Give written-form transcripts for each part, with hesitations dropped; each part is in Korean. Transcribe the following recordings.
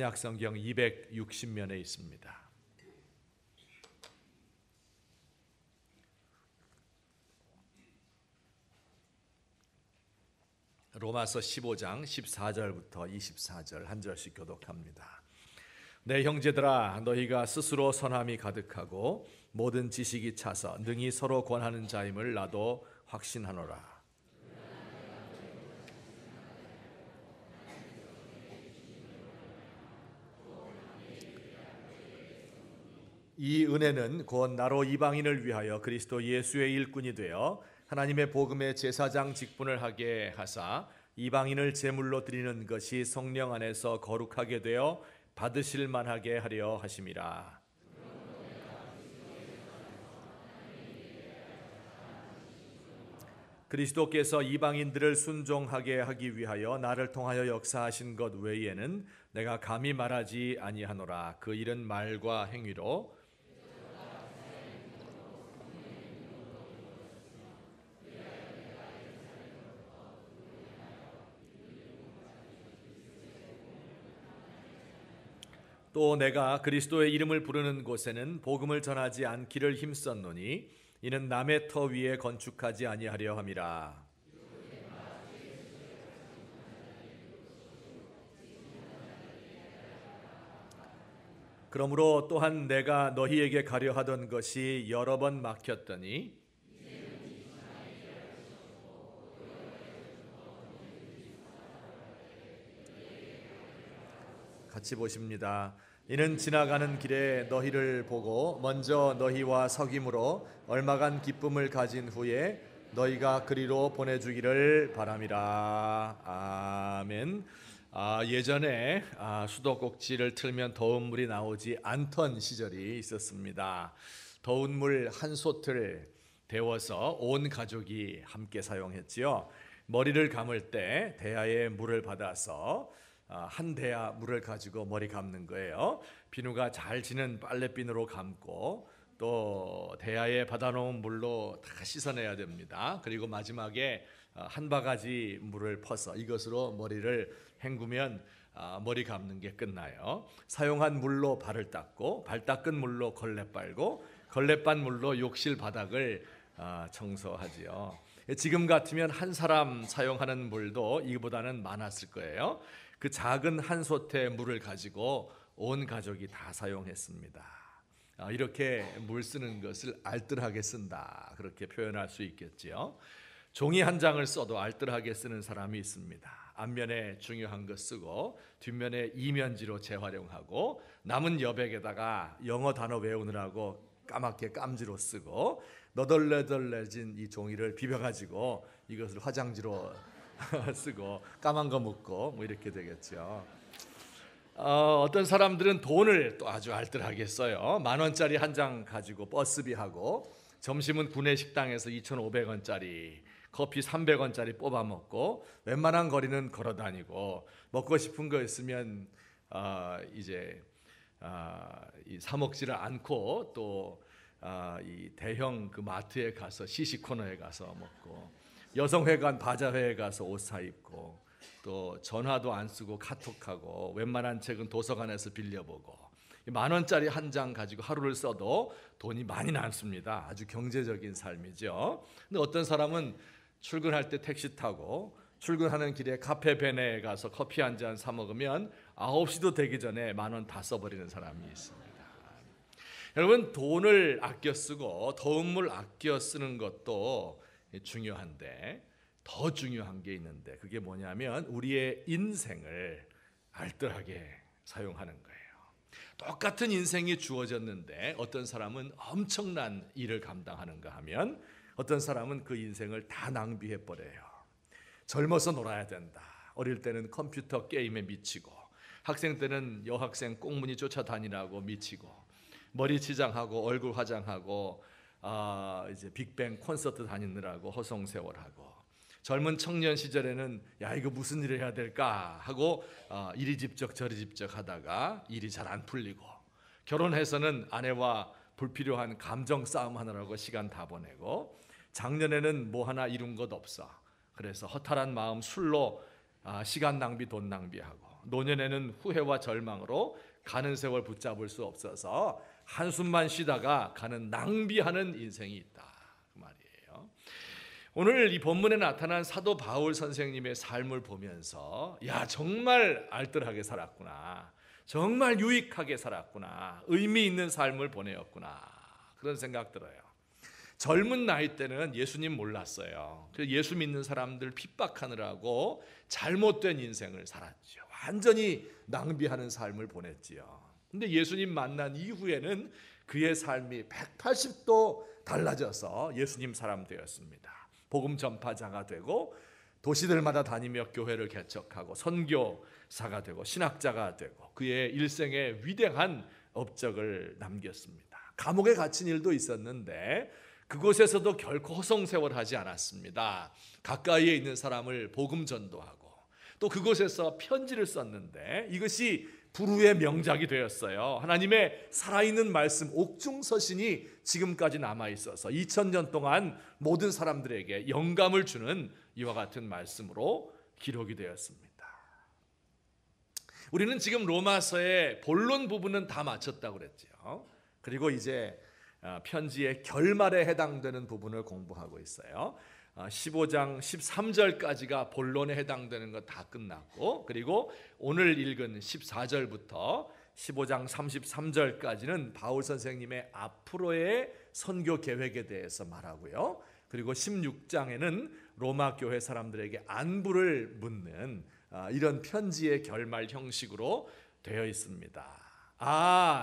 신약성경 260면에 있습니다. 로마서 15장 14절부터 24절 한 절씩 교독합니다. 내 형제들아, 너희가 스스로 선함이 가득하고 모든 지식이 차서 능히 서로 권하는 자임을 나도 확신하노라. 이 은혜는 곧 나로 이방인을 위하여 그리스도 예수의 일꾼이 되어 하나님의 복음의 제사장 직분을 하게 하사 이방인을 제물로 드리는 것이 성령 안에서 거룩하게 되어 받으실 만하게 하려 하심이라. 그리스도께서 이방인들을 순종하게 하기 위하여 나를 통하여 역사하신 것 외에는 내가 감히 말하지 아니하노라. 그 일은 말과 행위로 또 내가 그리스도의 이름을 부르는 곳에는 복음을 전하지 않기를 힘썼노니 이는 남의 터 위에 건축하지 아니하려 함이라. 그러므로 또한 내가 너희에게 가려 하던 것이 여러 번 막혔더니 같이 보십니다. 이는 지나가는 길에 너희를 보고 먼저 너희와 석임으로 얼마간 기쁨을 가진 후에 너희가 그리로 보내주기를 바람이라. 아멘. 예전에 수도꼭지를 틀면 더운 물이 나오지 않던 시절이 있었습니다. 더운 물 한 솥을 데워서 온 가족이 함께 사용했지요. 머리를 감을 때 대야에 물을 받아서 한 대야 물을 가지고 머리 감는 거예요. 비누가 잘 지는 빨래비누로 감고 또 대야에 받아놓은 물로 다 씻어내야 됩니다. 그리고 마지막에 한 바가지 물을 퍼서 이것으로 머리를 헹구면 머리 감는 게 끝나요. 사용한 물로 발을 닦고 발 닦은 물로 걸레 빨고 걸레 빤 물로 욕실 바닥을 청소하지요. 지금 같으면 한 사람 사용하는 물도 이보다는 많았을 거예요. 그 작은 한 솥의 물을 가지고 온 가족이 다 사용했습니다. 이렇게 물 쓰는 것을 알뜰하게 쓴다, 그렇게 표현할 수 있겠지요. 종이 한 장을 써도 알뜰하게 쓰는 사람이 있습니다. 앞면에 중요한 거 쓰고 뒷면에 이면지로 재활용하고 남은 여백에다가 영어 단어 외우느라고 까맣게 깜지로 쓰고 너덜너덜해진 이 종이를 비벼가지고 이것을 화장지로 쓰고 까만 거 묻고 뭐 이렇게 되겠죠. 어떤 사람들은 돈을 또 아주 알뜰하게 써요. 10,000원짜리 한 장 가지고 버스비하고 점심은 구내 식당에서 2,500원짜리 커피 300원짜리 뽑아 먹고 웬만한 거리는 걸어 다니고 먹고 싶은 거 있으면 이제 사 먹지를 않고 또 이 대형 그 마트에 가서 시식 코너에 가서 먹고 여성회관 바자회에 가서 옷 사 입고 또 전화도 안 쓰고 카톡하고 웬만한 책은 도서관에서 빌려보고 10,000원짜리 한 장 가지고 하루를 써도 돈이 많이 남습니다. 아주 경제적인 삶이죠. 근데 어떤 사람은 출근할 때 택시 타고 출근하는 길에 카페베네에 가서 커피 한 잔 사 먹으면 9시도 되기 전에 10,000원 다 써버리는 사람이 있습니다. 여러분, 돈을 아껴 쓰고 더운 물 아껴 쓰는 것도 중요한데 더 중요한 게 있는데 그게 뭐냐면 우리의 인생을 알뜰하게 사용하는 거예요. 똑같은 인생이 주어졌는데 어떤 사람은 엄청난 일을 감당하는가 하면 어떤 사람은 그 인생을 다 낭비해 버려요. 젊어서 놀아야 된다. 어릴 때는 컴퓨터 게임에 미치고 학생 때는 여학생 꽁무니 쫓아다니라고 미치고 머리 치장하고 얼굴 화장하고 이제 빅뱅 콘서트 다니느라고 허송세월하고 젊은 청년 시절에는 야 이거 무슨 일을 해야 될까 하고 이리집적 저리집적 하다가 일이 잘 안 풀리고 결혼해서는 아내와 불필요한 감정 싸움 하느라고 시간 다 보내고 작년에는 뭐 하나 이룬 것 없어. 그래서 허탈한 마음 술로 시간 낭비 돈 낭비하고 노년에는 후회와 절망으로 가는 세월 붙잡을 수 없어서 한숨만 쉬다가 가는 낭비하는 인생이 있다 그 말이에요. 오늘 이 본문에 나타난 사도 바울 선생님의 삶을 보면서 야 정말 알뜰하게 살았구나, 정말 유익하게 살았구나, 의미 있는 삶을 보내었구나 그런 생각 들어요. 젊은 나이 때는 예수님 몰랐어요. 그래서 예수 믿는 사람들 핍박하느라고 잘못된 인생을 살았죠. 완전히 낭비하는 삶을 보냈지요. 근데 예수님 만난 이후에는 그의 삶이 180도 달라져서 예수님 사람 되었습니다. 복음 전파자가 되고 도시들마다 다니며 교회를 개척하고 선교사가 되고 신학자가 되고 그의 일생에 위대한 업적을 남겼습니다. 감옥에 갇힌 일도 있었는데 그곳에서도 결코 허송세월하지 않았습니다. 가까이에 있는 사람을 복음 전도하고 또 그곳에서 편지를 썼는데 이것이 불후의 명작이 되었어요. 하나님의 살아있는 말씀 옥중서신이 지금까지 남아있어서 2000년 동안 모든 사람들에게 영감을 주는 이와 같은 말씀으로 기록이 되었습니다. 우리는 지금 로마서의 본론 부분은 다 마쳤다고 그랬죠. 그리고 이제 편지의 결말에 해당되는 부분을 공부하고 있어요. 15장 13절까지가 본론에 해당되는 거 다 끝났고 그리고 오늘 읽은 14절부터 15장 33절까지는 바울 선생님의 앞으로의 선교 계획에 대해서 말하고요. 그리고 16장에는 로마 교회 사람들에게 안부를 묻는 이런 편지의 결말 형식으로 되어 있습니다.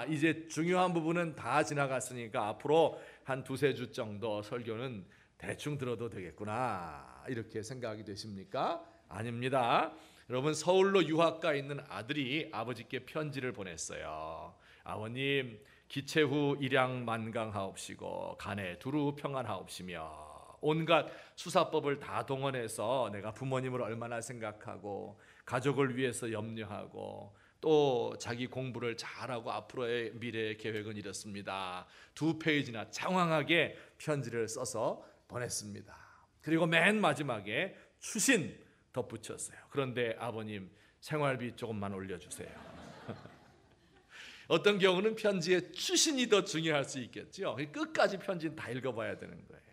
이제 중요한 부분은 다 지나갔으니까 앞으로 한 두세 주 정도 설교는 대충 들어도 되겠구나 이렇게 생각이 되십니까? 아닙니다. 여러분 서울로 유학가 있는 아들이 아버지께 편지를 보냈어요. 아버님 기체 후 일양 만강하옵시고 간에 두루 평안하옵시며 온갖 수사법을 다 동원해서 내가 부모님을 얼마나 생각하고 가족을 위해서 염려하고 또 자기 공부를 잘하고 앞으로의 미래의 계획은 이렇습니다. 2페이지나 장황하게 편지를 써서 보냈습니다. 그리고 맨 마지막에 추신 덧붙였어요. 그런데 아버님 생활비 조금만 올려주세요. 어떤 경우는 편지에 추신이 더 중요할 수 있겠죠. 끝까지 편지는 다 읽어봐야 되는 거예요.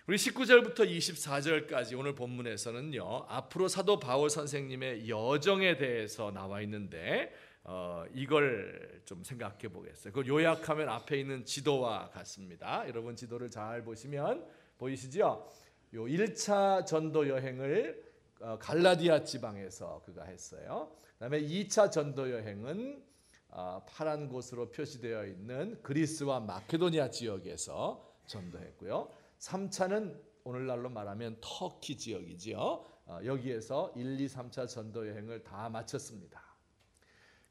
우리 19절부터 24절까지 오늘 본문에서는요, 앞으로 사도 바울 선생님의 여정에 대해서 나와 있는데 이걸 좀 생각해 보겠어요. 그걸 요약하면 앞에 있는 지도와 같습니다. 여러분 지도를 잘 보시면 보이시죠? 요 1차 전도 여행을 갈라디아 지방에서 그가 했어요. 그다음에 2차 전도 여행은 파란 곳으로 표시되어 있는 그리스와 마케도니아 지역에서 전도했고요. 3차는 오늘날로 말하면 터키 지역이지요. 여기에서 1, 2, 3차 전도 여행을 다 마쳤습니다.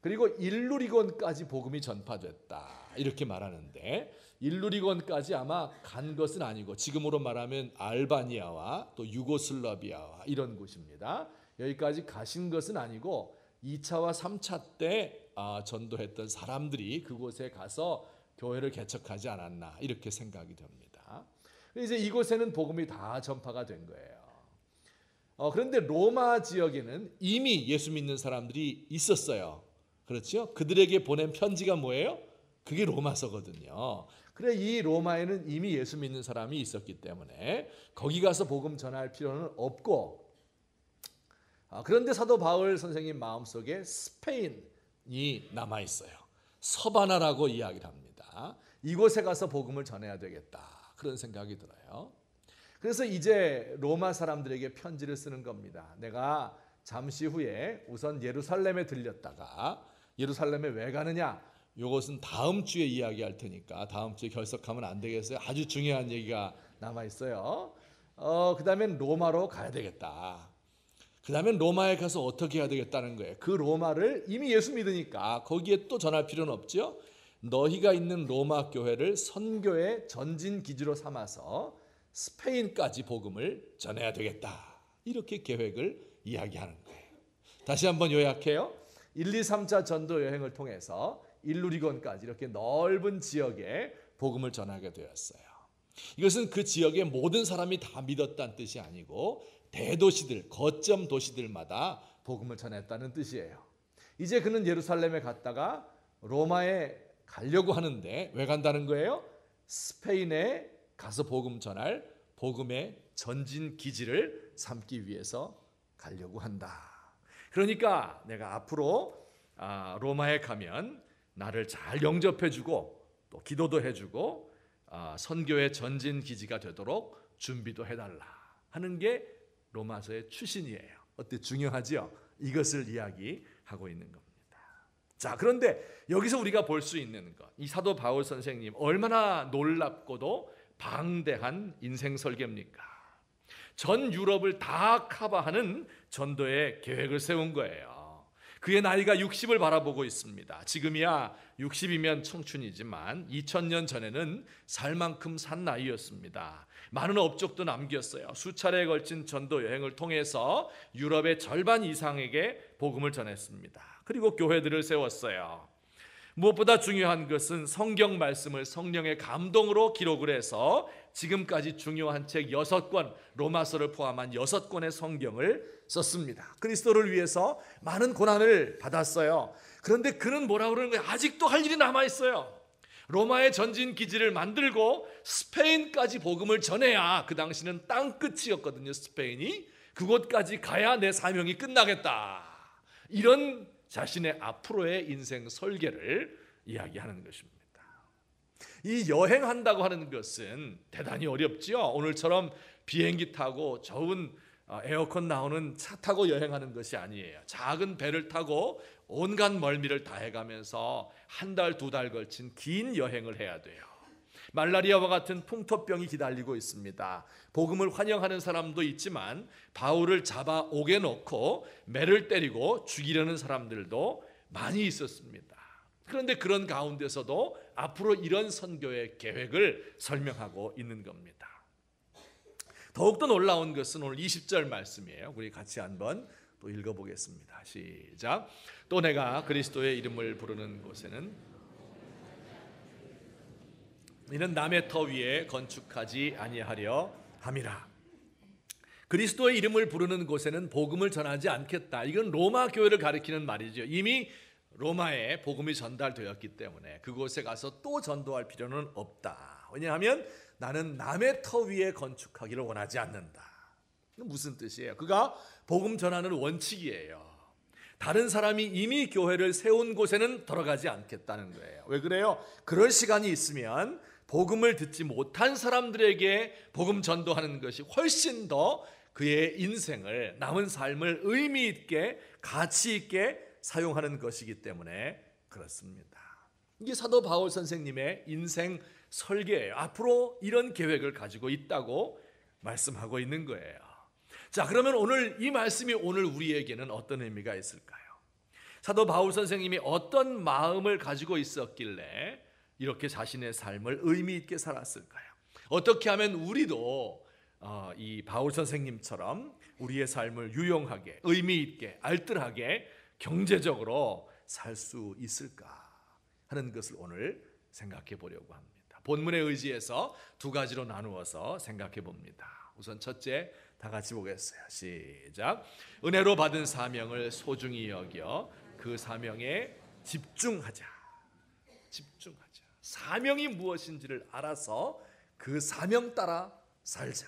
그리고 일루리곤까지 복음이 전파됐다 이렇게 말하는데 일루리곤까지 아마 간 것은 아니고 지금으로 말하면 알바니아와 또 유고슬라비아와 이런 곳입니다. 여기까지 가신 것은 아니고 2차와 3차 때 전도했던 사람들이 그곳에 가서 교회를 개척하지 않았나 이렇게 생각이 됩니다. 이제 이곳에는 복음이 다 전파가 된 거예요. 그런데 로마 지역에는 이미 예수 믿는 사람들이 있었어요. 그렇죠? 그들에게 보낸 편지가 뭐예요? 그게 로마서거든요. 그래 이 로마에는 이미 예수 믿는 사람이 있었기 때문에 거기 가서 복음 전할 필요는 없고 그런데 사도 바울 선생님 마음속에 스페인이 남아있어요. 서바나라고 이야기를 합니다. 이곳에 가서 복음을 전해야 되겠다 그런 생각이 들어요. 그래서 이제 로마 사람들에게 편지를 쓰는 겁니다. 내가 잠시 후에 우선 예루살렘에 들렸다가 예루살렘에 왜 가느냐? 이것은 다음 주에 이야기할 테니까 다음 주에 결석하면 안 되겠어요? 아주 중요한 얘기가 남아있어요. 그 다음엔 로마로 가야 되겠다. 그 다음엔 로마에 가서 어떻게 해야 되겠다는 거예요. 그 로마를 이미 예수 믿으니까 거기에 또 전할 필요는 없죠. 너희가 있는 로마 교회를 선교의 전진 기지로 삼아서 스페인까지 복음을 전해야 되겠다. 이렇게 계획을 이야기하는 거예요. 다시 한번 요약해요. 1, 2, 3차 전도 여행을 통해서 일루리곤까지 이렇게 넓은 지역에 복음을 전하게 되었어요. 이것은 그 지역의 모든 사람이 다 믿었다는 뜻이 아니고 대도시들, 거점 도시들마다 복음을 전했다는 뜻이에요. 이제 그는 예루살렘에 갔다가 로마에 가려고 하는데 왜 간다는 거예요? 스페인에 가서 복음 전할 복음의 전진 기지를 삼기 위해서 가려고 한다. 그러니까 내가 앞으로 로마에 가면 나를 잘 영접해주고 또 기도도 해주고 선교의 전진 기지가 되도록 준비도 해달라 하는 게 로마서의 추신이에요. 어때? 중요하죠? 이것을 이야기하고 있는 겁니다. 자, 그런데 여기서 우리가 볼 수 있는 것, 이 사도 바울 선생님 얼마나 놀랍고도 방대한 인생 설계입니까? 전 유럽을 다 커버하는 전도의 계획을 세운 거예요. 그의 나이가 60을 바라보고 있습니다. 지금이야 60이면 청춘이지만 2000년 전에는 살 만큼 산 나이였습니다. 많은 업적도 남겼어요. 수차례에 걸친 전도 여행을 통해서 유럽의 절반 이상에게 복음을 전했습니다. 그리고 교회들을 세웠어요. 무엇보다 중요한 것은 성경 말씀을 성령의 감동으로 기록을 해서 지금까지 중요한 책 6권, 로마서를 포함한 6권의 성경을 썼습니다. 그리스도를 위해서 많은 고난을 받았어요. 그런데 그는 뭐라고 그러는 거예요? 아직도 할 일이 남아있어요. 로마의 전진 기지를 만들고 스페인까지 복음을 전해야, 그 당시는 땅끝이었거든요. 스페인이. 그곳까지 가야 내 사명이 끝나겠다. 이런 자신의 앞으로의 인생 설계를 이야기하는 것입니다. 이 여행한다고 하는 것은 대단히 어렵지요. 오늘처럼 비행기 타고 좋은 에어컨 나오는 차 타고 여행하는 것이 아니에요. 작은 배를 타고 온갖 멀미를 다 해가면서 한 달, 2달 걸친 긴 여행을 해야 돼요. 말라리아와 같은 풍토병이 기다리고 있습니다. 복음을 환영하는 사람도 있지만 바울을 잡아 옥에 넣고 매를 때리고 죽이려는 사람들도 많이 있었습니다. 그런데 그런 가운데서도 앞으로 이런 선교의 계획을 설명하고 있는 겁니다. 더욱더 놀라운 것은 오늘 20절 말씀이에요. 우리 같이 한번 또 읽어보겠습니다. 시작. 또 내가 그리스도의 이름을 부르는 곳에는 이는 남의 터 위에 건축하지 아니하려 함이라. 그리스도의 이름을 부르는 곳에는 복음을 전하지 않겠다. 이건 로마 교회를 가리키는 말이죠. 이미 로마에 복음이 전달되었기 때문에 그곳에 가서 또 전도할 필요는 없다. 왜냐하면 나는 남의 터 위에 건축하기를 원하지 않는다. 무슨 뜻이에요? 그가 복음 전하는 원칙이에요. 다른 사람이 이미 교회를 세운 곳에는 들어가지 않겠다는 거예요. 왜 그래요? 그럴 시간이 있으면 복음을 듣지 못한 사람들에게 복음 전도하는 것이 훨씬 더 그의 인생을, 남은 삶을 의미 있게, 가치 있게 사용하는 것이기 때문에 그렇습니다. 이게 사도 바울 선생님의 인생 설계예요. 앞으로 이런 계획을 가지고 있다고 말씀하고 있는 거예요. 자, 그러면 오늘 이 말씀이 오늘 우리에게는 어떤 의미가 있을까요? 사도 바울 선생님이 어떤 마음을 가지고 있었길래 이렇게 자신의 삶을 의미 있게 살았을까요? 어떻게 하면 우리도 이 바울 선생님처럼 우리의 삶을 유용하게, 의미 있게, 알뜰하게, 경제적으로 살 수 있을까 하는 것을 오늘 생각해 보려고 합니다. 본문의 의지에서 두 가지로 나누어서 생각해 봅니다. 우선 첫째, 다 같이 보겠어요. 시작. 은혜로 받은 사명을 소중히 여겨 그 사명에 집중하자. 집중하자. 사명이 무엇인지를 알아서 그 사명 따라 살자.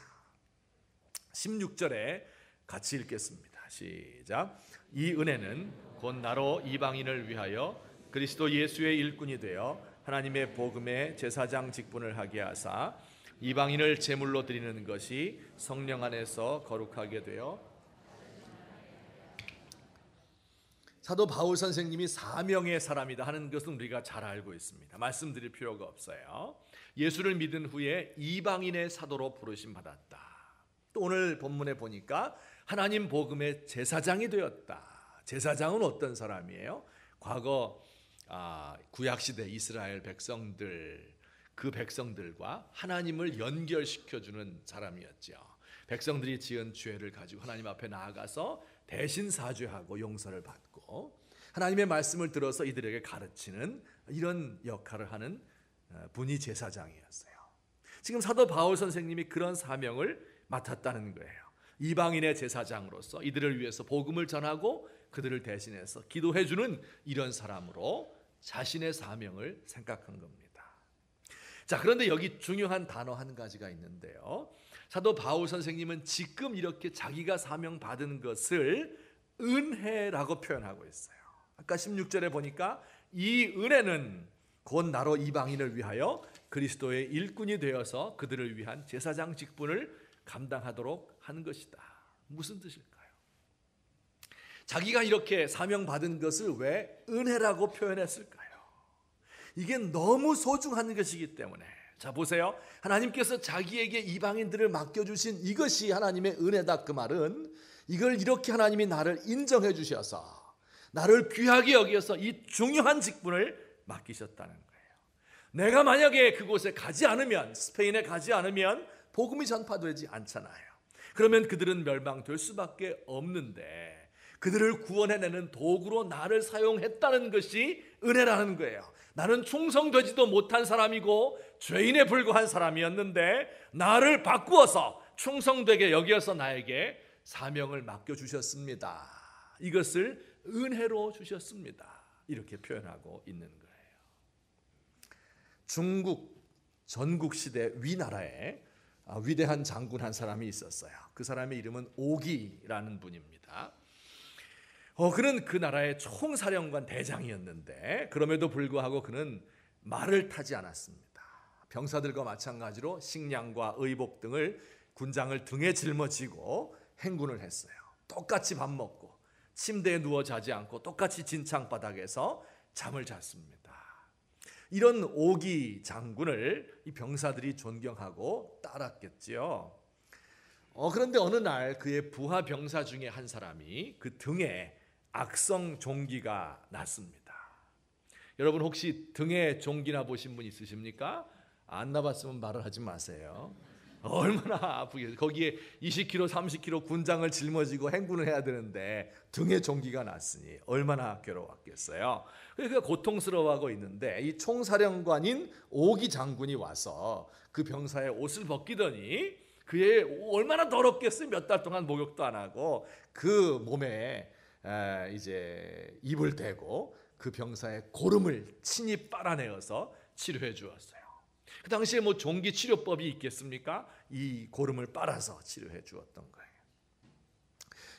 16절에 같이 읽겠습니다. 시작. 이 은혜는 곧 나로 이방인을 위하여 그리스도 예수의 일꾼이 되어 하나님의 복음의 제사장 직분을 하게 하사 이방인을 제물로 드리는 것이 성령 안에서 거룩하게 되어. 사도 바울 선생님이 사명의 사람이다 하는 것은 우리가 잘 알고 있습니다. 말씀드릴 필요가 없어요. 예수를 믿은 후에 이방인의 사도로 부르심 받았다. 또 오늘 본문에 보니까 하나님 복음의 제사장이 되었다. 제사장은 어떤 사람이에요? 과거 구약시대 이스라엘 백성들, 그 백성들과 하나님을 연결시켜주는 사람이었죠. 백성들이 지은 죄를 가지고 하나님 앞에 나아가서 대신 사죄하고 용서를 받고 하나님의 말씀을 들어서 이들에게 가르치는 이런 역할을 하는 분이 제사장이었어요. 지금 사도 바울 선생님이 그런 사명을 맡았다는 거예요. 이방인의 제사장으로서 이들을 위해서 복음을 전하고 그들을 대신해서 기도해주는 이런 사람으로 자신의 사명을 생각한 겁니다. 자, 그런데 여기 중요한 단어 한 가지가 있는데요. 사도 바울 선생님은 지금 이렇게 자기가 사명 받은 것을 은혜라고 표현하고 있어요. 아까 16절에 보니까 이 은혜는 곧 나로 이방인을 위하여 그리스도의 일꾼이 되어서 그들을 위한 제사장 직분을 감당하도록 하는 것이다. 무슨 뜻일까요? 자기가 이렇게 사명 받은 것을 왜 은혜라고 표현했을까요? 이게 너무 소중한 것이기 때문에. 자, 보세요. 하나님께서 자기에게 이방인들을 맡겨주신 이것이 하나님의 은혜다. 그 말은 이걸 이렇게 하나님이 나를 인정해 주셔서 나를 귀하게 여기어서 이 중요한 직분을 맡기셨다는 거예요. 내가 만약에 그곳에 가지 않으면, 스페인에 가지 않으면 복음이 전파되지 않잖아요. 그러면 그들은 멸망될 수밖에 없는데 그들을 구원해내는 도구로 나를 사용했다는 것이 은혜라는 거예요. 나는 충성되지도 못한 사람이고 죄인에 불과한 사람이었는데 나를 바꾸어서 충성되게 여기어서 나에게 사명을 맡겨주셨습니다. 이것을 은혜로 주셨습니다. 이렇게 표현하고 있는 거예요. 중국 전국시대 위나라에 위대한 장군 한 사람이 있었어요. 그 사람의 이름은 오기라는 분입니다. 그는 그 나라의 총사령관 대장이었는데 그럼에도 불구하고 그는 말을 타지 않았습니다. 병사들과 마찬가지로 식량과 의복 등을 군장을 등에 짊어지고 행군을 했어요. 똑같이 밥 먹고 침대에 누워 자지 않고 똑같이 진창바닥에서 잠을 잤습니다. 이런 오기 장군을 이 병사들이 존경하고 따랐겠지요. 그런데 어느 날 그의 부하 병사 중에 한 사람이 그 등에 악성 종기가 났습니다. 여러분 혹시 등에 종기나 보신 분 있으십니까? 안 나봤으면 말을 하지 마세요. 얼마나 아프게, 거기에 20kg, 30kg 군장을 짊어지고 행군을 해야 되는데 등에 종기가 났으니 얼마나 괴로웠겠어요. 그러니까 고통스러워하고 있는데 이 총사령관인 오기 장군이 와서 그 병사의 옷을 벗기더니 그의 얼마나 더럽겠어요. 몇 달 동안 목욕도 안 하고 그 몸에 이제 입을 대고 그 병사의 고름을 친히 빨아내어서 치료해 주었어요. 그 당시에 뭐 종기 치료법이 있겠습니까? 이 고름을 빨아서 치료해 주었던 거예요.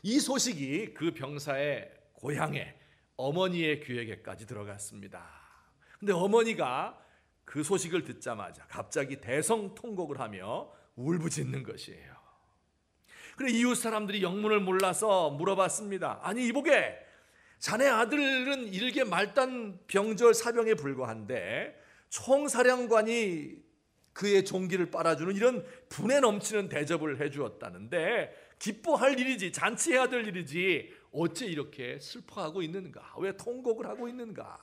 이 소식이 그 병사의 고향에 어머니의 귀에게까지 들어갔습니다. 근데 어머니가 그 소식을 듣자마자 갑자기 대성통곡을 하며 울부짖는 것이에요. 그래 이웃 사람들이 영문을 몰라서 물어봤습니다. 아니 이보게, 자네 아들은 일개 말단 병졸 사병에 불과한데 총사령관이 그의 종기를 빨아주는 이런 분에 넘치는 대접을 해주었다는데 기뻐할 일이지, 잔치해야 될 일이지 어째 이렇게 슬퍼하고 있는가, 왜 통곡을 하고 있는가,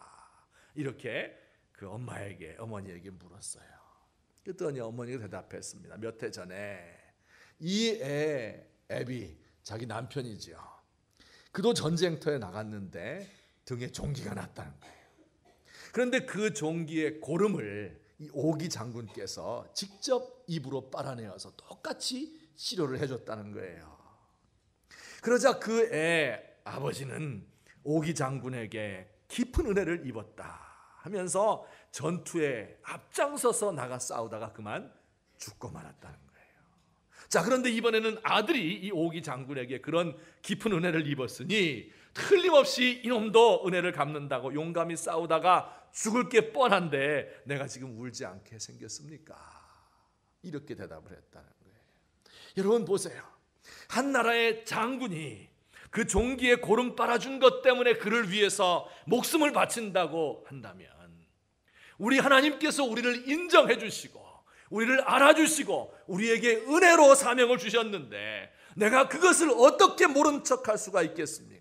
이렇게 그 어머니에게 물었어요. 그랬더니 어머니가 대답했습니다. 몇 해 전에 이 애비, 자기 남편이지요, 그도 전쟁터에 나갔는데 등에 종기가 났다는 거예요. 그런데 그 종기의 고름을 이 오기 장군께서 직접 입으로 빨아내어서 똑같이 치료를 해줬다는 거예요. 그러자 그 애 아버지는 오기 장군에게 깊은 은혜를 입었다 하면서 전투에 앞장서서 나가 싸우다가 그만 죽고 말았다는 거예요. 자, 그런데 이번에는 아들이 이 오기 장군에게 그런 깊은 은혜를 입었으니 틀림없이 이놈도 은혜를 갚는다고 용감히 싸우다가 죽을 게 뻔한데 내가 지금 울지 않게 생겼습니까? 이렇게 대답을 했다는 거예요. 여러분 보세요. 한 나라의 장군이 그 종기에 고름 빨아준 것 때문에 그를 위해서 목숨을 바친다고 한다면 우리 하나님께서 우리를 인정해 주시고 우리를 알아주시고 우리에게 은혜로 사명을 주셨는데 내가 그것을 어떻게 모른 척할 수가 있겠습니까?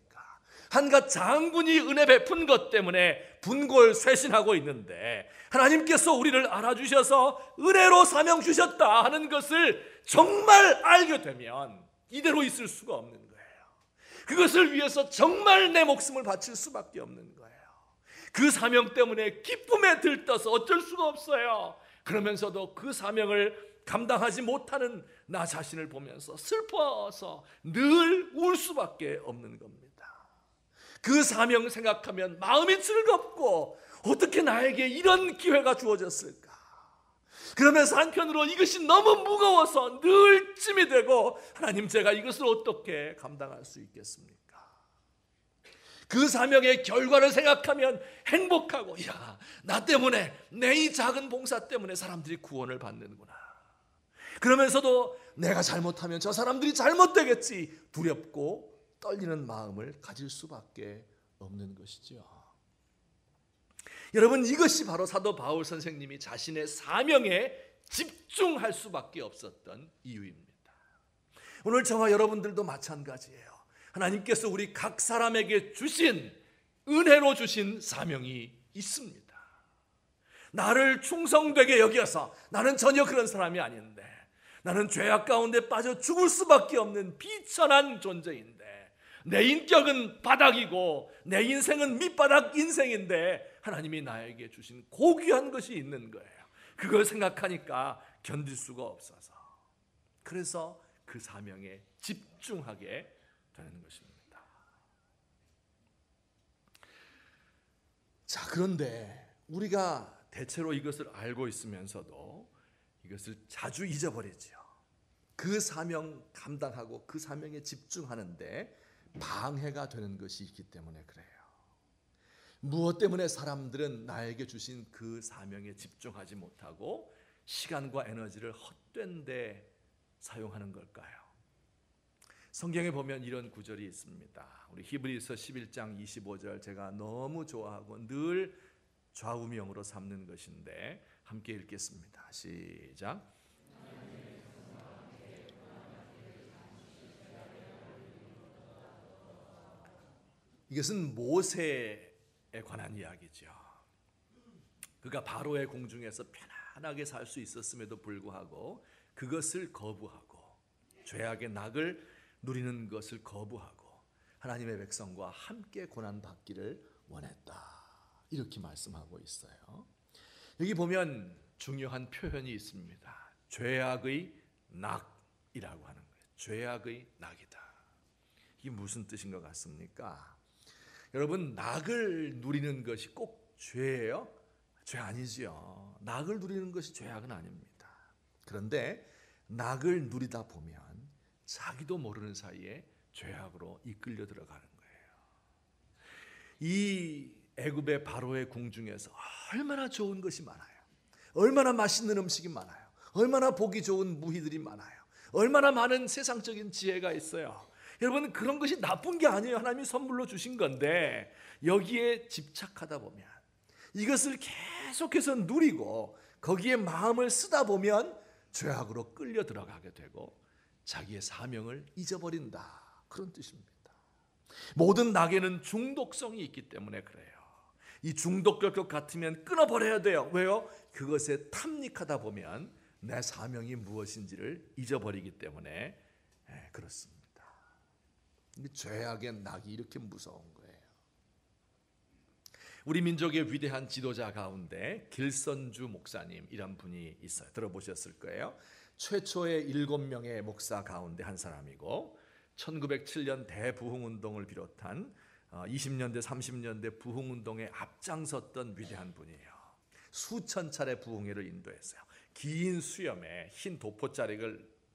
한갓 장군이 은혜 베푼 것 때문에 분골쇄신하고 있는데 하나님께서 우리를 알아주셔서 은혜로 사명 주셨다 하는 것을 정말 알게 되면 이대로 있을 수가 없는 거예요. 그것을 위해서 정말 내 목숨을 바칠 수밖에 없는 거예요. 그 사명 때문에 기쁨에 들떠서 어쩔 수가 없어요. 그러면서도 그 사명을 감당하지 못하는 나 자신을 보면서 슬퍼서 늘 울 수밖에 없는 겁니다. 그 사명 생각하면 마음이 즐겁고 어떻게 나에게 이런 기회가 주어졌을까? 그러면서 한편으로 이것이 너무 무거워서 늘 찜이 되고 하나님 제가 이것을 어떻게 감당할 수 있겠습니까? 그 사명의 결과를 생각하면 행복하고 나 때문에 내 이 작은 봉사 때문에 사람들이 구원을 받는구나. 그러면서도 내가 잘못하면 저 사람들이 잘못되겠지 두렵고 떨리는 마음을 가질 수밖에 없는 것이죠. 여러분 이것이 바로 사도 바울 선생님이 자신의 사명에 집중할 수밖에 없었던 이유입니다. 오늘 저와 여러분들도 마찬가지예요. 하나님께서 우리 각 사람에게 주신 은혜로 주신 사명이 있습니다. 나를 충성되게 여겨서 나는 전혀 그런 사람이 아닌데 나는 죄악 가운데 빠져 죽을 수밖에 없는 비천한 존재인데 내 인격은 바닥이고 내 인생은 밑바닥 인생인데 하나님이 나에게 주신 고귀한 것이 있는 거예요. 그걸 생각하니까 견딜 수가 없어서 그래서 그 사명에 집중하게 되는 것입니다. 자, 그런데 우리가 대체로 이것을 알고 있으면서도 이것을 자주 잊어버리죠. 그 사명 감당하고 그 사명에 집중하는데 방해가 되는 것이 있기 때문에 그래요. 무엇 때문에 사람들은 나에게 주신 그 사명에 집중하지 못하고 시간과 에너지를 헛된 데 사용하는 걸까요? 성경에 보면 이런 구절이 있습니다. 우리 히브리서 11장 25절 제가 너무 좋아하고 늘 좌우명으로 삼는 것인데 함께 읽겠습니다. 시작. 이것은 모세에 관한 이야기죠. 그가 바로의 공중에서 편안하게 살 수 있었음에도 불구하고 그것을 거부하고 죄악의 낙을 누리는 것을 거부하고 하나님의 백성과 함께 고난받기를 원했다. 이렇게 말씀하고 있어요. 여기 보면 중요한 표현이 있습니다. 죄악의 낙이라고 하는 거예요. 죄악의 낙이다. 이게 무슨 뜻인 것 같습니까? 여러분 낙을 누리는 것이 꼭 죄예요? 죄 아니지요. 낙을 누리는 것이 죄악은 아닙니다. 그런데 낙을 누리다 보면 자기도 모르는 사이에 죄악으로 이끌려 들어가는 거예요. 이 애굽의 바로의 궁중에서 얼마나 좋은 것이 많아요. 얼마나 맛있는 음식이 많아요. 얼마나 보기 좋은 무희들이 많아요. 얼마나 많은 세상적인 지혜가 있어요. 여러분 그런 것이 나쁜 게 아니에요. 하나님이 선물로 주신 건데 여기에 집착하다 보면 이것을 계속해서 누리고 거기에 마음을 쓰다 보면 죄악으로 끌려 들어가게 되고 자기의 사명을 잊어버린다. 그런 뜻입니다. 모든 낙에는 중독성이 있기 때문에 그래요. 이 중독될 것 같으면 끊어버려야 돼요. 왜요? 그것에 탐닉하다 보면 내 사명이 무엇인지를 잊어버리기 때문에 그렇습니다. 죄악의 낙이 이렇게 무서운 거예요. 우리 민족의 위대한 지도자 가운데 길선주 목사님이란 분이 있어요. 들어보셨을 거예요. 최초의 7명의 목사 가운데 한 사람이고 1907년 대부흥운동을 비롯한 20년대 30년대 부흥운동에 앞장섰던 위대한 분이에요. 수천 차례 부흥회를 인도했어요. 긴 수염에 흰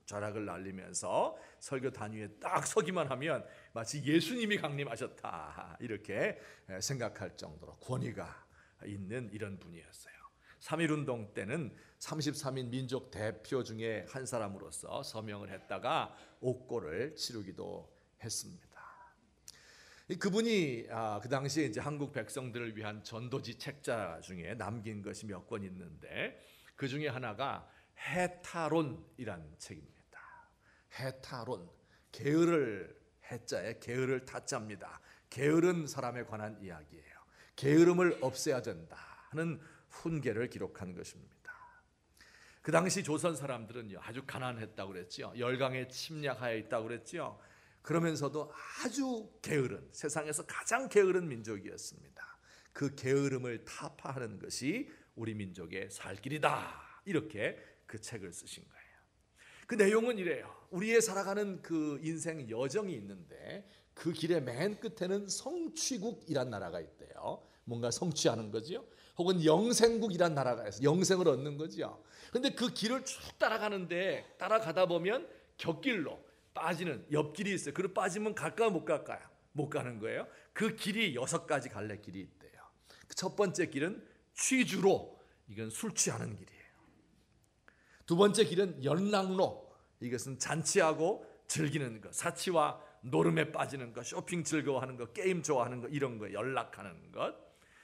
좌락을 날리면서 설교 단위에 딱 서기만 하면 마치 예수님이 강림하셨다 이렇게 생각할 정도로 권위가 있는 이런 분이었어요. 3.1운동 때는 33인 민족 대표 중에 한 사람으로서 서명을 했다가 옥고를 치르기도 했습니다. 그분이 그 당시에 이제 한국 백성들을 위한 전도지 책자 중에 남긴 것이 몇 권 있는데 그 중에 하나가 해타론이란 책입니다. 해타론, 게으를 해자에 게으를 타자입니다. 게으른 사람에 관한 이야기예요. 게으름을 없애야 된다 하는 훈계를 기록한 것입니다. 그 당시 조선 사람들은 아주 가난했다고 그랬죠. 열강에 침략하여 있다고 그랬죠. 그러면서도 아주 게으른, 세상에서 가장 게으른 민족이었습니다. 그 게으름을 타파하는 것이 우리 민족의 살 길이다. 이렇게 그 책을 쓰신 거예요. 그 내용은 이래요. 우리의 살아가는 그 인생 여정이 있는데 그 길의 맨 끝에는 성취국이란 나라가 있대요. 뭔가 성취하는 거지요. 혹은 영생국이란 나라가 있어요. 영생을 얻는 거지요. 근데 그 길을 쭉 따라가는데 따라가다 보면 곁길로 빠지는 옆길이 있어요. 그걸 빠지면 갈까 못 갈까요? 못 가는 거예요. 그 길이 6가지 갈래길이 있대요. 첫 번째 길은 취주로, 이건 술 취하는 길이에요. 두 번째 길은 연락로, 이것은 잔치하고 즐기는 것, 사치와 노름에 빠지는 것, 쇼핑 즐거워하는 것, 게임 좋아하는 것, 이런 거 연락하는 것.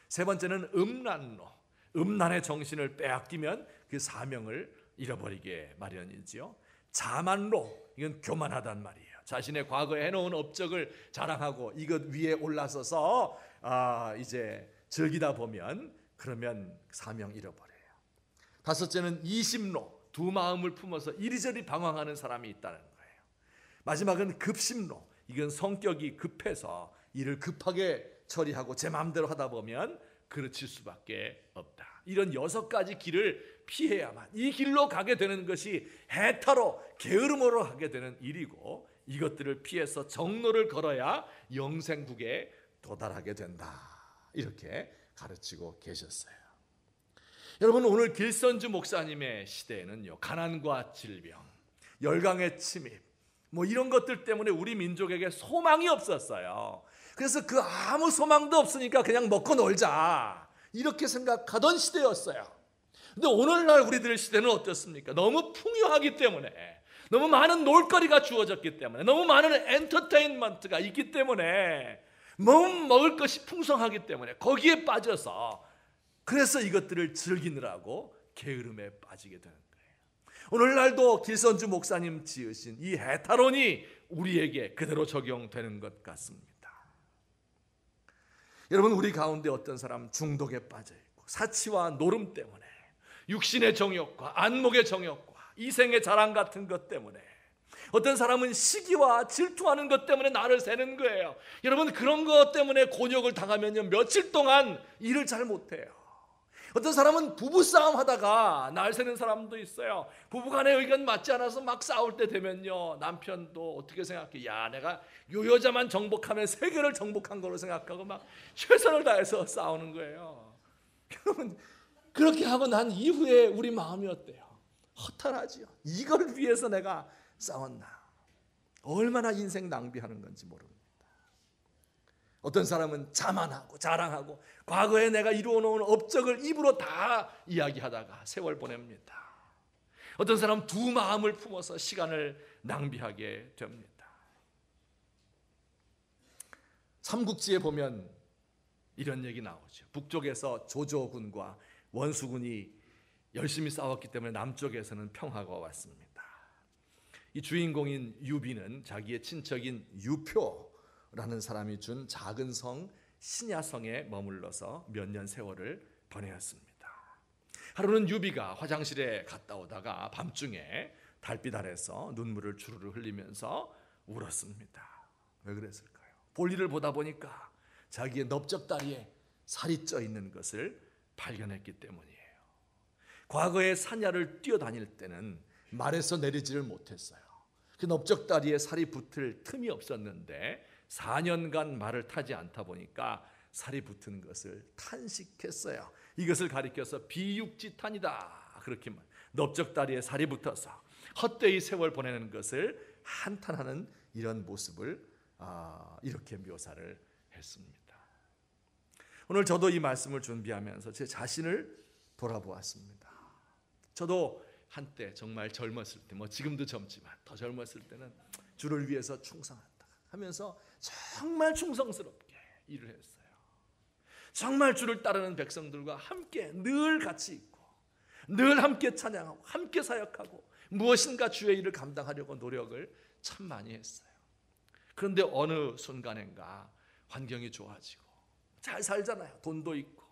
세 번째는 음란로, 음란의 정신을 빼앗기면 그 사명을 잃어버리게 마련이지요. 자만로, 이건 교만하단 말이에요. 자신의 과거에 해놓은 업적을 자랑하고 이것 위에 올라서서 이제 즐기다 보면 그러면 사명 잃어버려요. 다섯째는 이심로, 두 마음을 품어서 이리저리 방황하는 사람이 있다는 거예요. 마지막은 급심로, 이건 성격이 급해서 일을 급하게 처리하고 제 마음대로 하다 보면 그르칠 수밖에 없다. 이런 6가지 길을 피해야만 이 길로 가게 되는 것이 해탈로 게으름으로 하게 되는 일이고, 이것들을 피해서 정로를 걸어야 영생국에 도달하게 된다. 이렇게 가르치고 계셨어요. 여러분, 오늘 길선주 목사님의 시대에는요, 가난과 질병, 열강의 침입, 이런 것들 때문에 우리 민족에게 소망이 없었어요. 그래서 그 아무 소망도 없으니까 그냥 먹고 놀자, 이렇게 생각하던 시대였어요. 근데 오늘날 우리들의 시대는 어떻습니까? 너무 풍요하기 때문에, 너무 많은 놀거리가 주어졌기 때문에, 너무 많은 엔터테인먼트가 있기 때문에, 너무 먹을 것이 풍성하기 때문에 거기에 빠져서, 그래서 이것들을 즐기느라고 게으름에 빠지게 되는 거예요. 오늘날도 길선주 목사님 지으신 이 해탈론이 우리에게 그대로 적용되는 것 같습니다. 여러분, 우리 가운데 어떤 사람 중독에 빠져 있고, 사치와 노름 때문에, 육신의 정욕과 안목의 정욕과 이생의 자랑 같은 것 때문에, 어떤 사람은 시기와 질투하는 것 때문에 날을 새는 거예요. 여러분, 그런 것 때문에 곤욕을 당하면요, 며칠 동안 일을 잘 못해요. 어떤 사람은 부부싸움 하다가 날 새는 사람도 있어요. 부부간의 의견 맞지 않아서 막 싸울 때 되면요, 남편도 어떻게 생각해? 야, 내가 요 여자만 정복하면 세계를 정복한 거로 생각하고 막 최선을 다해서 싸우는 거예요. 여러분, 그렇게 하고 난 이후에 우리 마음이 어때요? 허탈하지요. 이걸 위해서 내가 싸웠나? 얼마나 인생 낭비하는 건지 모릅니다. 어떤 사람은 자만하고 자랑하고 과거에 내가 이루어놓은 업적을 입으로 다 이야기하다가 세월 보냅니다. 어떤 사람은 두 마음을 품어서 시간을 낭비하게 됩니다. 삼국지에 보면 이런 얘기 나오죠. 북쪽에서 조조군과 원수군이 열심히 싸웠기 때문에 남쪽에서는 평화가 왔습니다. 이 주인공인 유비는 자기의 친척인 유표라는 사람이 준 작은 성 신야성에 머물러서 몇 년 세월을 보내었습니다. 하루는 유비가 화장실에 갔다 오다가 밤중에 달빛 아래서 눈물을 주르르 흘리면서 울었습니다. 왜 그랬을까요? 볼일을 보다 보니까 자기의 넓적다리에 살이 쪄 있는 것을 발견했기 때문이에요. 과거에 사냐를 뛰어다닐 때는 말에서 내리지를 못했어요. 그 넓적다리에 살이 붙을 틈이 없었는데 4년간 말을 타지 않다 보니까 살이 붙은 것을 탄식했어요. 이것을 가리켜서 비육지탄이다, 그렇게 넓적다리에 살이 붙어서 헛되이 세월 보내는 것을 한탄하는 이런 모습을 이렇게 묘사를 했습니다. 오늘 저도 이 말씀을 준비하면서 제 자신을 돌아보았습니다. 저도 한때 정말 젊었을 때, 지금도 젊지만 더 젊었을 때는 주를 위해서 충성한다 하면서 정말 충성스럽게 일을 했어요. 정말 주를 따르는 백성들과 함께 늘 같이 있고, 늘 함께 찬양하고, 함께 사역하고, 무엇인가 주의 일을 감당하려고 노력을 참 많이 했어요. 그런데 어느 순간인가 환경이 좋아지고 잘 살잖아요. 돈도 있고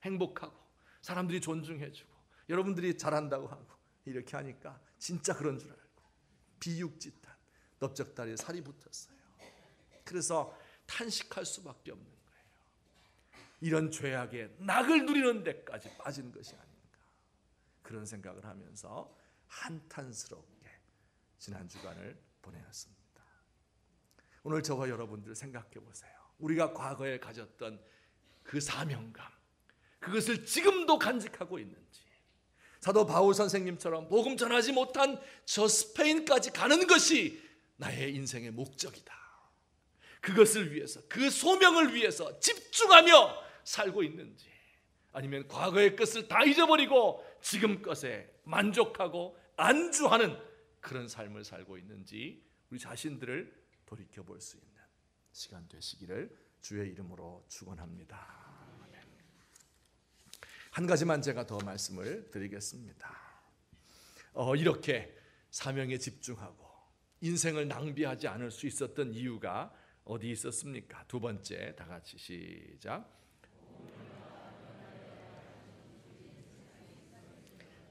행복하고 사람들이 존중해주고 여러분들이 잘한다고 하고 이렇게 하니까 진짜 그런 줄 알고 비육지탄, 넓적다리에 살이 붙었어요. 그래서 탄식할 수밖에 없는 거예요. 이런 죄악의 낙을 누리는 데까지 빠진 것이 아닌가, 그런 생각을 하면서 한탄스럽게 지난 주간을 보내었습니다. 오늘 저와 여러분들 생각해 보세요. 우리가 과거에 가졌던 그 사명감, 그것을 지금도 간직하고 있는지. 사도 바울 선생님처럼 복음 전하지 못한 저 스페인까지 가는 것이 나의 인생의 목적이다. 그것을 위해서, 그 소명을 위해서 집중하며 살고 있는지, 아니면 과거의 것을 다 잊어버리고 지금 것에 만족하고 안주하는 그런 삶을 살고 있는지 우리 자신들을 돌이켜볼 수 있는 시간 되시기를 주의 이름으로 축원합니다. 한 가지만 제가 더 말씀을 드리겠습니다. 이렇게 사명에 집중하고 인생을 낭비하지 않을 수 있었던 이유가 어디 있었습니까? 두 번째, 다 같이 시작.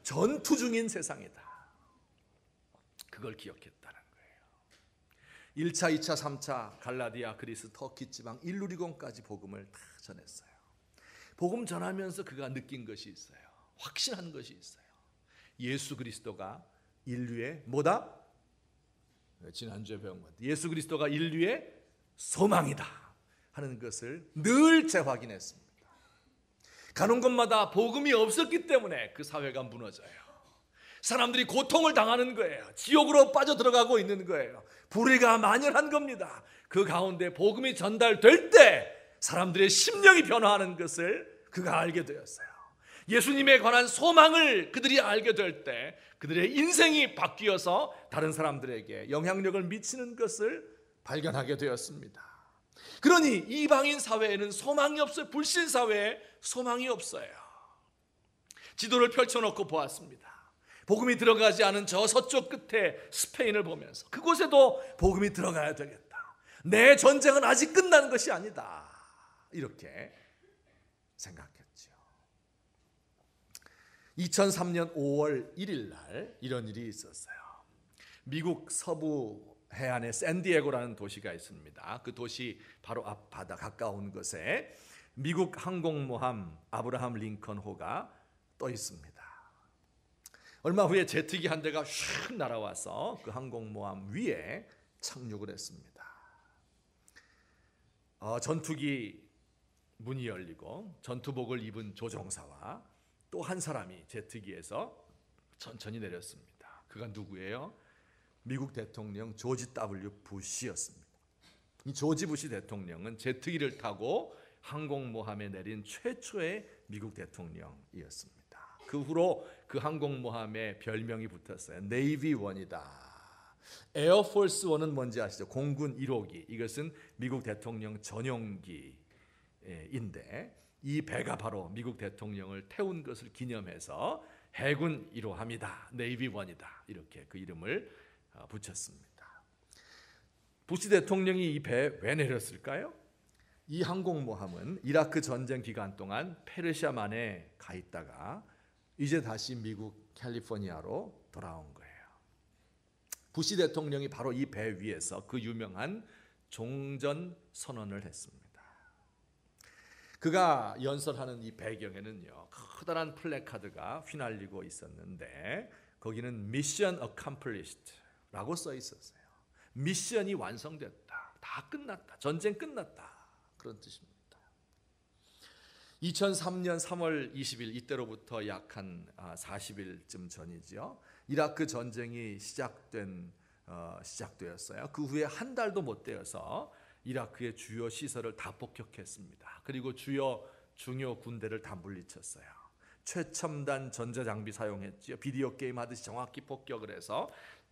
전투 중인 세상이다. 그걸 기억했다는 거예요. 1차, 2차, 3차 갈라디아, 그리스, 터키 지방 일루리곤까지 복음을 다 전했어요. 복음 전하면서 그가 느낀 것이 있어요. 확신한 것이 있어요. 예수 그리스도가 인류의 뭐다? 지난주에 배운 것. 예수 그리스도가 인류의 소망이다 하는 것을 늘 재확인했습니다. 가는 곳마다 복음이 없었기 때문에 그 사회가 무너져요. 사람들이 고통을 당하는 거예요. 지옥으로 빠져들어가고 있는 거예요. 불의가 만연한 겁니다. 그 가운데 복음이 전달될 때 사람들의 심령이 변화하는 것을 그가 알게 되었어요. 예수님에 관한 소망을 그들이 알게 될 때 그들의 인생이 바뀌어서 다른 사람들에게 영향력을 미치는 것을 발견하게 되었습니다. 그러니 이방인 사회에는 소망이 없어요. 불신 사회에 소망이 없어요. 지도를 펼쳐놓고 보았습니다. 복음이 들어가지 않은 저 서쪽 끝에 스페인을 보면서 그곳에도 복음이 들어가야 되겠다. 내 전쟁은 아직 끝난 것이 아니다. 이렇게 생각했죠. 2003년 5월 1일 날 이런 일이 있었어요. 미국 서부 해안에 샌디에고라는 도시가 있습니다. 그 도시 바로 앞 바다 가까운 곳에 미국 항공모함 아브라함 링컨호가 떠 있습니다. 얼마 후에 제트기 한 대가 슉 날아와서 그 항공모함 위에 착륙을 했습니다. 전투기 문이 열리고 전투복을 입은 조종사와 또 한 사람이 제트기에서 천천히 내렸습니다. 그가 누구예요? 미국 대통령 조지 W. 부시였습니다. 이 조지 부시 대통령은 제트기를 타고 항공모함에 내린 최초의 미국 대통령이었습니다. 그 후로 그 항공모함에 별명이 붙었어요. 네이비 원이다. 에어포스 원은 뭔지 아시죠? 공군 1호기. 이것은 미국 대통령 전용기인데 이 배가 바로 미국 대통령을 태운 것을 기념해서 해군 1호함이다. 네이비 원이다. 이렇게 그 이름을 붙였습니다. 부시 대통령이 이 배에 왜 내렸을까요? 이 항공모함은 이라크 전쟁 기간 동안 페르시아만에 가 있다가 이제 다시 미국 캘리포니아로 돌아온 거예요. 부시 대통령이 바로 이 배 위에서 그 유명한 종전 선언을 했습니다. 그가 연설하는 이 배경에는요, 커다란 플래카드가 휘날리고 있었는데 거기는 미션 어컴플리시드라고 써 있었어요. 미션이 완성됐다. 다 끝났다. 전쟁 끝났다. 그런 뜻입니다. 2003년 3월 20일 이때로부터 약 한 40일쯤 전이죠. 이라크 전쟁이 시작되었어요. 그 후에 한 달도 못 되어서 이라크의 주요 시설을 다 폭격했습니다. 그리고 주요 중요 군대를 다 물리쳤어요. 최첨단 전자장비 사용했죠. 비디오 게임 하듯이 정확히 폭격을 해서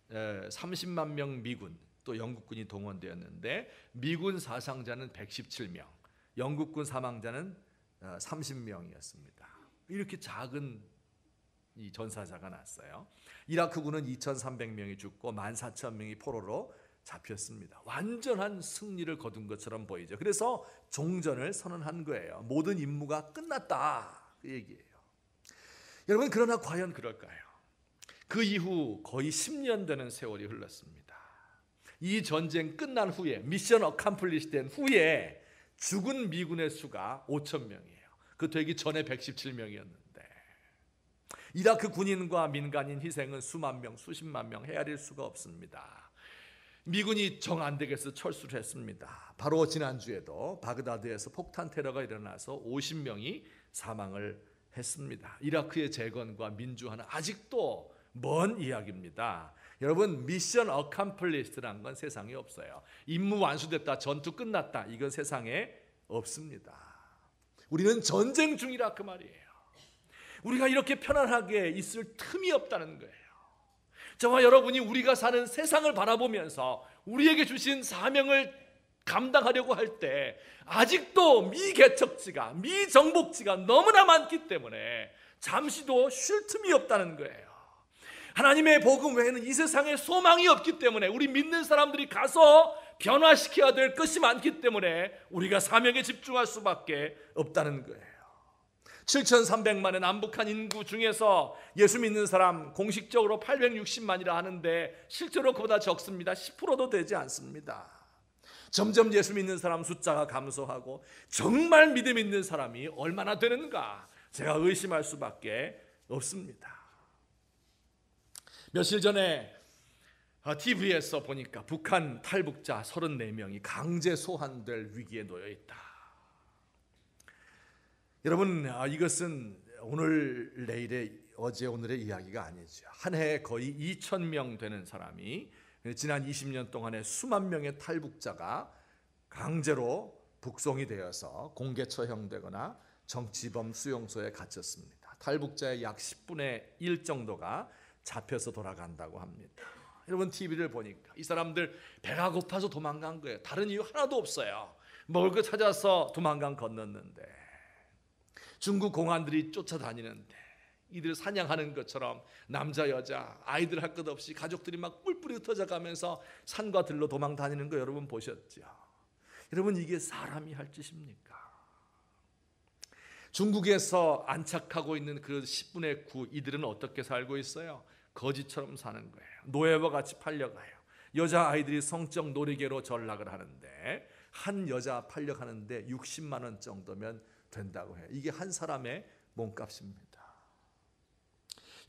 30만 명 미군 또 영국군이 동원되었는데 미군 사상자는 117명, 영국군 사망자는 30명이었습니다. 이렇게 작은 이 전사자가 났어요. 이라크군은 2,300명이 죽고 14,000명이 포로로 잡혔습니다. 완전한 승리를 거둔 것처럼 보이죠. 그래서 종전을 선언한 거예요. 모든 임무가 끝났다 그 얘기예요. 여러분, 그러나 과연 그럴까요? 그 이후 거의 10년 되는 세월이 흘렀습니다. 이 전쟁 끝난 후에 미션 어컴플리시 된 후에 죽은 미군의 수가 5,000명이에요. 그 되기 전에 117명이었는데 이라크 군인과 민간인 희생은 수만 명, 수십만 명 헤아릴 수가 없습니다. 미군이 정 안 되겠어 철수를 했습니다. 바로 지난주에도 바그다드에서 폭탄 테러가 일어나서 50명이 사망을 했습니다. 이라크의 재건과 민주화는 아직도 먼 이야기입니다. 여러분, 미션 어컴플리스트라는 건 세상에 없어요. 임무 완수됐다, 전투 끝났다, 이건 세상에 없습니다. 우리는 전쟁 중이라 그 말이에요. 우리가 이렇게 편안하게 있을 틈이 없다는 거예요. 저와 여러분이 우리가 사는 세상을 바라보면서 우리에게 주신 사명을 감당하려고 할 때 아직도 미개척지가, 미정복지가 너무나 많기 때문에 잠시도 쉴 틈이 없다는 거예요. 하나님의 복음 외에는 이 세상에 소망이 없기 때문에 우리 믿는 사람들이 가서 변화시켜야 될 것이 많기 때문에 우리가 사명에 집중할 수밖에 없다는 거예요. 7,300만의 남북한 인구 중에서 예수 믿는 사람 공식적으로 860만이라 하는데 실제로 그보다 적습니다. 10%도 되지 않습니다. 점점 예수 믿는 사람 숫자가 감소하고 정말 믿음 있는 사람이 얼마나 되는가 제가 의심할 수밖에 없습니다. 며칠 전에 TV에서 보니까 북한 탈북자 34명이 강제 소환될 위기에 놓여 있다. 여러분, 이것은 오늘 내일의 어제 오늘의 이야기가 아니죠. 한 해에 거의 2,000명 되는 사람이 지난 20년 동안에 수만 명의 탈북자가 강제로 북송이 되어서 공개 처형되거나 정치범 수용소에 갇혔습니다. 탈북자의 약 10분의 1 정도가 잡혀서 돌아간다고 합니다. 여러분, TV를 보니까 이 사람들 배가 고파서 도망간 거예요. 다른 이유 하나도 없어요. 먹을 거 찾아서 도망간 건넜는데 중국 공안들이 쫓아다니는데 이들 사냥하는 것처럼 남자 여자 아이들 할 것 없이 가족들이 막 뿔뿔이 흩어져 가면서 산과 들로 도망 다니는 거 여러분 보셨죠? 여러분, 이게 사람이 할 짓입니까? 중국에서 안착하고 있는 그 10분의 9 이들은 어떻게 살고 있어요? 거지처럼 사는 거예요. 노예와 같이 팔려가요. 여자 아이들이 성적 놀이개로 전락을 하는데 한 여자 팔려가는데 60만 원 정도면 된다고 해요. 이게 한 사람의 몸값입니다.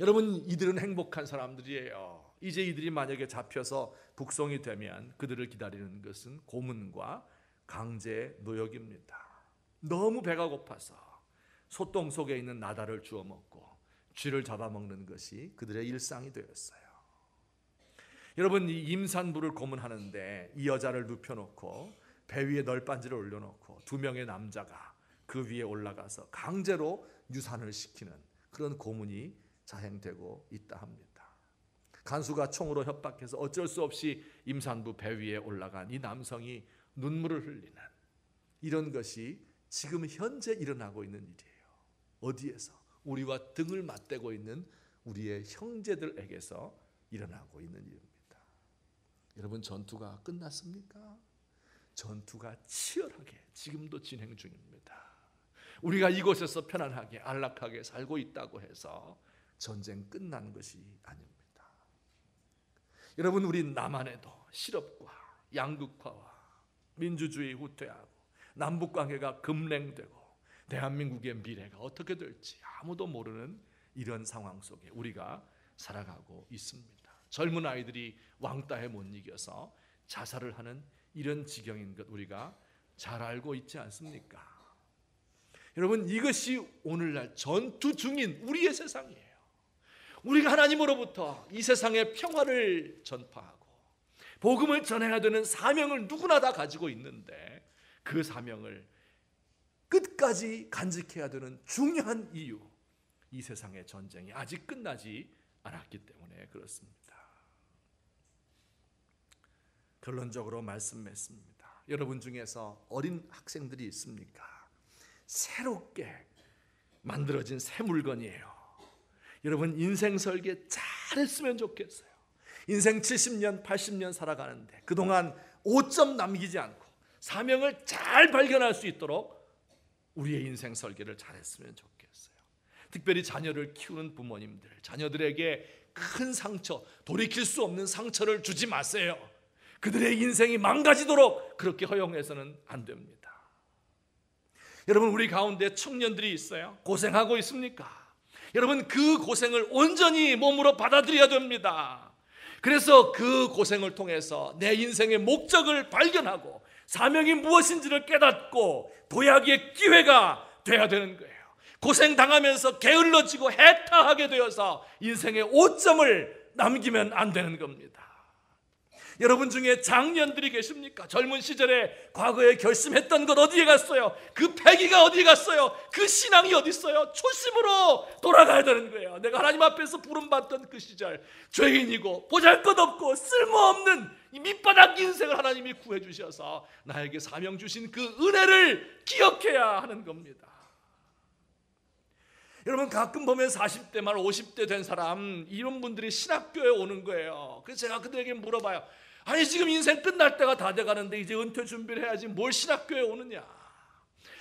여러분, 이들은 행복한 사람들이에요. 이제 이들이 만약에 잡혀서 북송이 되면 그들을 기다리는 것은 고문과 강제 노역입니다. 너무 배가 고파서 소똥 속에 있는 나다를 주워 먹고 쥐를 잡아먹는 것이 그들의 일상이 되었어요. 여러분, 이 임산부를 고문하는데 이 여자를 눕혀놓고 배 위에 널빤지를 올려놓고 2명의 남자가 그 위에 올라가서 강제로 유산을 시키는 그런 고문이 자행되고 있다 합니다. 간수가 총으로 협박해서 어쩔 수 없이 임산부 배 위에 올라간 이 남성이 눈물을 흘리는 이런 것이 지금 현재 일어나고 있는 일이에요. 어디에서? 우리와 등을 맞대고 있는 우리의 형제들에게서 일어나고 있는 일입니다. 여러분, 전투가 끝났습니까? 전투가 치열하게 지금도 진행 중입니다. 우리가 이곳에서 편안하게 안락하게 살고 있다고 해서 전쟁 끝난 것이 아닙니다. 여러분, 우리 남한에도 실업과 양극화와 민주주의 후퇴하고 남북관계가 급냉되고 대한민국의 미래가 어떻게 될지 아무도 모르는 이런 상황 속에 우리가 살아가고 있습니다. 젊은 아이들이 왕따에 못 이겨서 자살을 하는 이런 지경인 것 우리가 잘 알고 있지 않습니까? 여러분, 이것이 오늘날 전투 중인 우리의 세상이에요. 우리가 하나님으로부터 이 세상의 평화를 전파하고 복음을 전해야 되는 사명을 누구나 다 가지고 있는데 그 사명을 끝까지 간직해야 되는 중요한 이유, 이 세상의 전쟁이 아직 끝나지 않았기 때문에 그렇습니다. 결론적으로 말씀했습니다. 여러분 중에서 어린 학생들이 있습니까? 새롭게 만들어진 새 물건이에요. 여러분, 인생 설계 잘했으면 좋겠어요. 인생 70년, 80년 살아가는데 그동안 오점 남기지 않고 사명을 잘 발견할 수 있도록 우리의 인생 설계를 잘했으면 좋겠어요. 특별히 자녀를 키우는 부모님들, 자녀들에게 큰 상처, 돌이킬 수 없는 상처를 주지 마세요. 그들의 인생이 망가지도록 그렇게 허용해서는 안 됩니다. 여러분, 우리 가운데 청년들이 있어요. 고생하고 있습니까? 여러분, 그 고생을 온전히 몸으로 받아들여야 됩니다. 그래서 그 고생을 통해서 내 인생의 목적을 발견하고 사명이 무엇인지를 깨닫고 도약의 기회가 돼야 되는 거예요. 고생당하면서 게을러지고 해탈하게 되어서 인생의 오점을 남기면 안 되는 겁니다. 여러분 중에 장년들이 계십니까? 젊은 시절에 과거에 결심했던 것 어디에 갔어요? 그 패기가 어디에 갔어요? 그 신앙이 어디 있어요? 초심으로 돌아가야 되는 거예요. 내가 하나님 앞에서 부름받던 그 시절, 죄인이고 보잘것없고 쓸모없는 이 밑바닥 인생을 하나님이 구해주셔서 나에게 사명 주신 그 은혜를 기억해야 하는 겁니다. 여러분, 가끔 보면 40대 말 50대 된 사람, 이런 분들이 신학교에 오는 거예요. 그래서 제가 그들에게 물어봐요. 아니, 지금 인생 끝날 때가 다 돼가는데 이제 은퇴 준비를 해야지 뭘 신학교에 오느냐.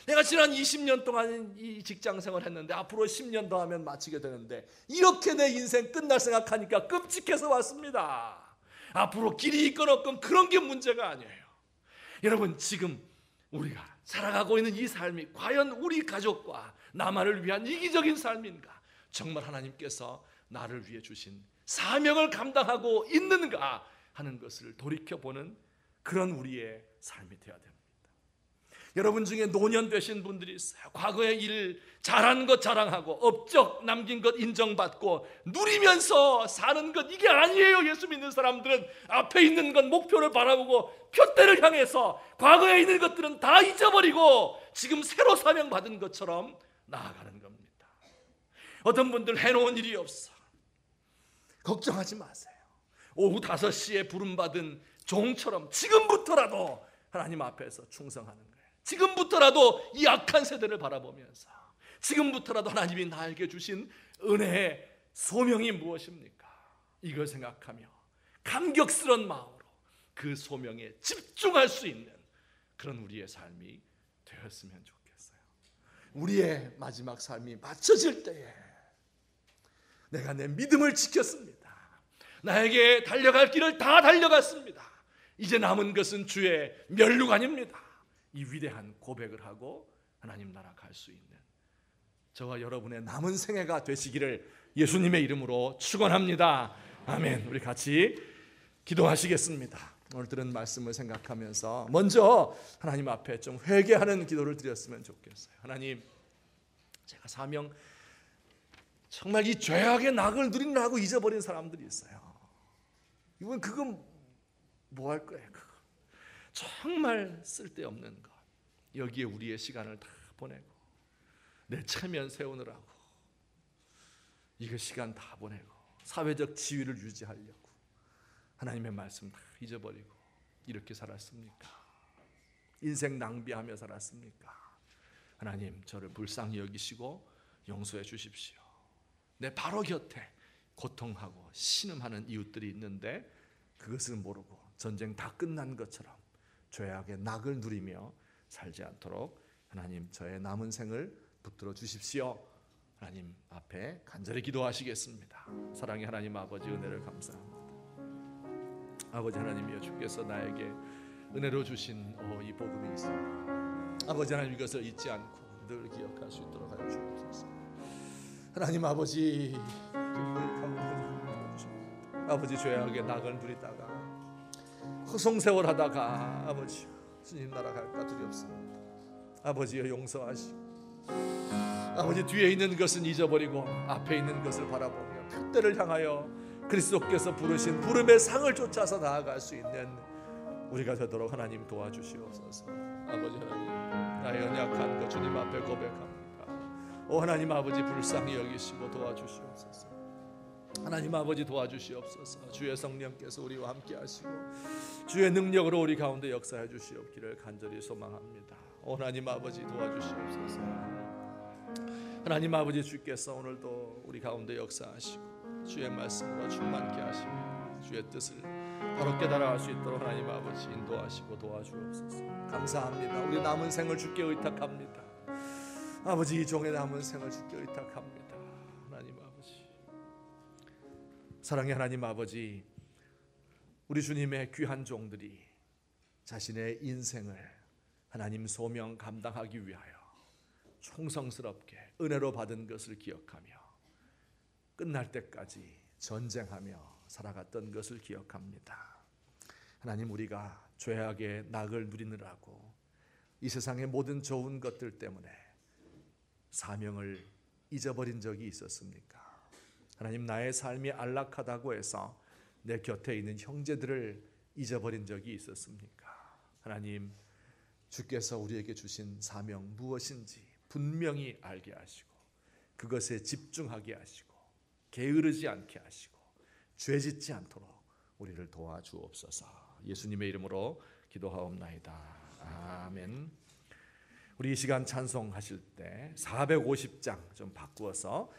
내가 지난 20년 동안 이 직장 생활을 했는데 앞으로 10년 더 하면 마치게 되는데 이렇게 내 인생 끝날 생각하니까 끔찍해서 왔습니다. 앞으로 길이 있건 없건 그런 게 문제가 아니에요. 여러분, 지금 우리가 살아가고 있는 이 삶이 과연 우리 가족과 나만을 위한 이기적인 삶인가? 정말 하나님께서 나를 위해 주신 사명을 감당하고 있는가 하는 것을 돌이켜보는 그런 우리의 삶이 되어야 됩니다. 여러분 중에 노년 되신 분들이 있어요. 과거의 일 잘한 것 자랑하고 업적 남긴 것 인정받고 누리면서 사는 것, 이게 아니에요. 예수 믿는 사람들은 앞에 있는 건 목표를 바라보고 표대를 향해서 과거에 있는 것들은 다 잊어버리고 지금 새로 사명 받은 것처럼 나아가는 겁니다. 어떤 분들 해놓은 일이 없어. 걱정하지 마세요. 오후 5시에 부름받은 종처럼 지금부터라도 하나님 앞에서 충성하는 거예요. 지금부터라도 이 악한 세대를 바라보면서 지금부터라도 하나님이 나에게 주신 은혜의 소명이 무엇입니까? 이걸 생각하며 감격스러운 마음으로 그 소명에 집중할 수 있는 그런 우리의 삶이 되었으면 좋겠어요. 우리의 마지막 삶이 맞춰질 때에 내가 내 믿음을 지켰습니다. 나에게 달려갈 길을 다 달려갔습니다. 이제 남은 것은 주의 면류관입니다. 이 위대한 고백을 하고 하나님 나라 갈 수 있는 저와 여러분의 남은 생애가 되시기를 예수님의 이름으로 축원합니다. 아멘. 우리 같이 기도하시겠습니다. 오늘 들은 말씀을 생각하면서 먼저 하나님 앞에 좀 회개하는 기도를 드렸으면 좋겠어요. 하나님, 제가 사명 정말 이 죄악의 낙을 누리느라고 잊어버린 사람들이 있어요. 이건 그건 뭐 할 거예요? 그거 정말 쓸데없는 것, 여기에 우리의 시간을 다 보내고 내 체면 세우느라고 이거 시간 다 보내고 사회적 지위를 유지하려고 하나님의 말씀 다 잊어버리고 이렇게 살았습니까? 인생 낭비하며 살았습니까? 하나님, 저를 불쌍히 여기시고 용서해 주십시오. 내 바로 곁에 고통하고 신음하는 이웃들이 있는데 그것을 모르고 전쟁 다 끝난 것처럼 죄악의 낙을 누리며 살지 않도록 하나님, 저의 남은 생을 붙들어 주십시오. 하나님 앞에 간절히 기도하시겠습니다. 사랑의 하나님 아버지, 은혜를 감사합니다. 아버지 하나님이여, 주께서 나에게 은혜로 주신 이 복음이 있습니다. 아버지 하나님, 이것을 잊지 않고 늘 기억할 수 있도록 하여 주옵소서. 하나님 아버지, 아버지 죄악의 낙을 누리다가 허송세월하다가 아버지 주님 나라 갈까 두렵습니다. 아버지여, 용서하시고 아버지 뒤에 있는 것은 잊어버리고 앞에 있는 것을 바라보며 표대를 향하여 그리스도께서 부르신 부름의 상을 쫓아서 나아갈 수 있는 우리가 되도록 하나님 도와주시옵소서. 아버지 하나님, 나의 연약한 것 주님 앞에 고백합니다. 오 하나님 아버지, 불쌍히 여기시고 도와주시옵소서. 하나님 아버지, 도와주시옵소서. 주의 성령께서 우리와 함께 하시고 주의 능력으로 우리 가운데 역사해 주시옵기를 간절히 소망합니다. 오 하나님 아버지, 도와주시옵소서. 하나님 아버지, 주께서 오늘도 우리 가운데 역사하시고 주의 말씀으로 충만케 하시고 주의 뜻을 바로 깨달아갈 수 있도록 하나님 아버지 인도하시고 도와주옵소서. 감사합니다. 우리 남은 생을 주께 의탁합니다. 아버지, 이 종의 남은 생을 주께 의탁합니다. 하나님 아버지, 사랑의 하나님 아버지, 우리 주님의 귀한 종들이 자신의 인생을 하나님 소명 감당하기 위하여 충성스럽게 은혜로 받은 것을 기억하며 끝날 때까지 전쟁하며 살아갔던 것을 기억합니다. 하나님, 우리가 죄악의 낙을 누리느라고 이 세상의 모든 좋은 것들 때문에 사명을 잊어버린 적이 있었습니까? 하나님, 나의 삶이 안락하다고 해서 내 곁에 있는 형제들을 잊어버린 적이 있었습니까? 하나님, 주께서 우리에게 주신 사명 무엇인지 분명히 알게 하시고 그것에 집중하게 하시고 게으르지 않게 하시고 죄짓지 않도록 우리를 도와주옵소서. 예수님의 이름으로 기도하옵나이다. 아멘. 우리 이 시간 찬송하실 때 450장 좀 바꾸어서